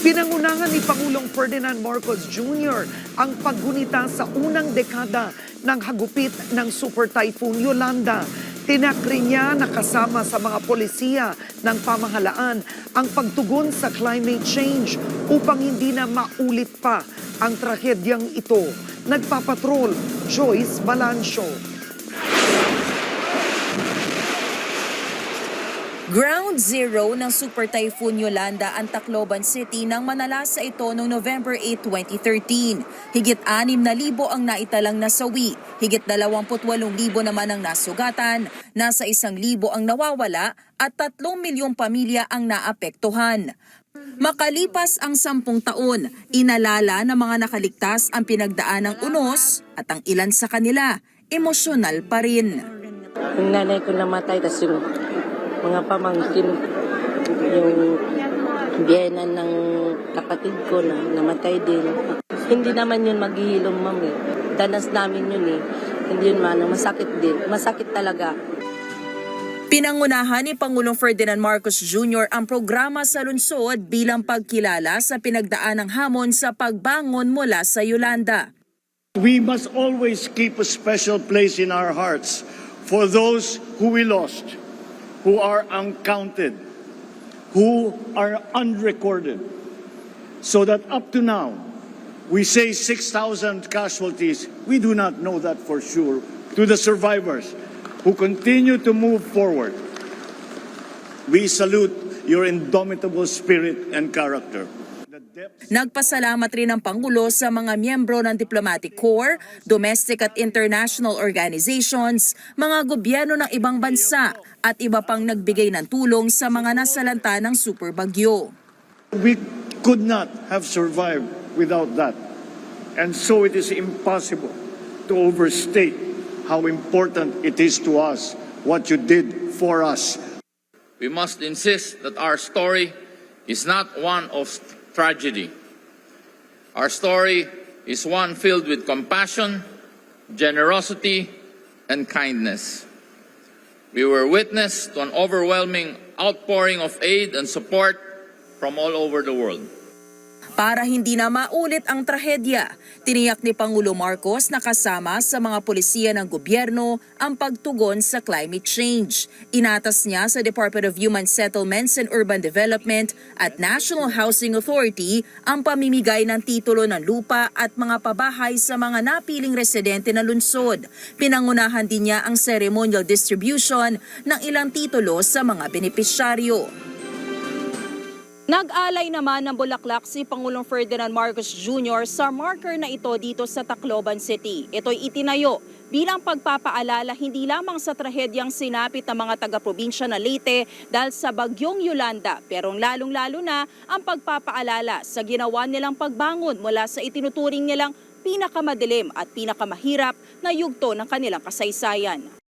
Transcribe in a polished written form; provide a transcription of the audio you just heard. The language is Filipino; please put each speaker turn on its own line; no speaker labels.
Pinangunahan ni Pangulong Ferdinand Marcos Jr. ang paggunita sa unang dekada ng hagupit ng Super Typhoon Yolanda. Tinakri niya na kasama sa mga polisiya ng pamahalaan ang pagtugon sa climate change upang hindi na maulit pa ang trahedyang ito. Nagpapatrol, Joyce Balancio.
Ground zero ng Super Typhoon Yolanda ang Tacloban City nang manalasa ito noong November 8, 2013. Higit 6,000 ang naitalang nasawi, higit 28,000 naman ang nasugatan, nasa 1,000 ang nawawala at 3 milyong pamilya ang naapektuhan. Makalipas ang 10 taon, inalala ng mga nakaligtas ang pinagdaan ng unos at ang ilan sa kanila, emosyonal pa rin.
Yung nanay ko namatay, tas yung mga pamangkin, yung biyenan ng kapatid ko na namatay din. Hindi naman yun maghihilom, mami. Danas namin yun eh. Hindi yun masakit din. Masakit talaga.
Pinangunahan ni Pangulong Ferdinand Marcos Jr. ang programa sa lungsod bilang pagkilala sa pinagdaan ng hamon sa pagbangon mula sa Yolanda.
We must always keep a special place in our hearts for those who we lost, who are uncounted, who are unrecorded. So that up to now, we say 6,000 casualties. We do not know that for sure. To the survivors who continue to move forward, we salute your indomitable spirit and character.
Nagpasalamat rin ang Pangulo sa mga miyembro ng Diplomatic Corps, domestic at international organizations, mga gobyerno ng ibang bansa at iba pang nagbigay ng tulong sa mga nasalanta ng super bagyo.
We could not have survived without that. And so it is impossible to overstate how important it is to us what you did for us.
We must insist that our story is not one of tragedy. Our story is one filled with compassion, generosity, and kindness. We were witness to an overwhelming outpouring of aid and support from all over the world.
Para hindi na maulit ang trahedya, tiniyak ni Pangulo Marcos na kasama sa mga polisiya ng gobyerno ang pagtugon sa climate change. Inatas niya sa Department of Human Settlements and Urban Development at National Housing Authority ang pamimigay ng titulo ng lupa at mga pabahay sa mga napiling residente ng lungsod. Pinangunahan din niya ang ceremonial distribution ng ilang titulo sa mga benepisyaryo. Nag-alay naman ng bulaklak si Pangulong Ferdinand Marcos Jr. sa marker na ito dito sa Tacloban City. Ito'y itinayo bilang pagpapaalala hindi lamang sa trahedyang sinapit ng mga taga-probinsya ng Leyte dahil sa bagyong Yolanda, pero lalong-lalo na ang pagpapaalala sa ginawa nilang pagbangon mula sa itinuturing nilang pinakamadilim at pinakamahirap na yugto ng kanilang kasaysayan.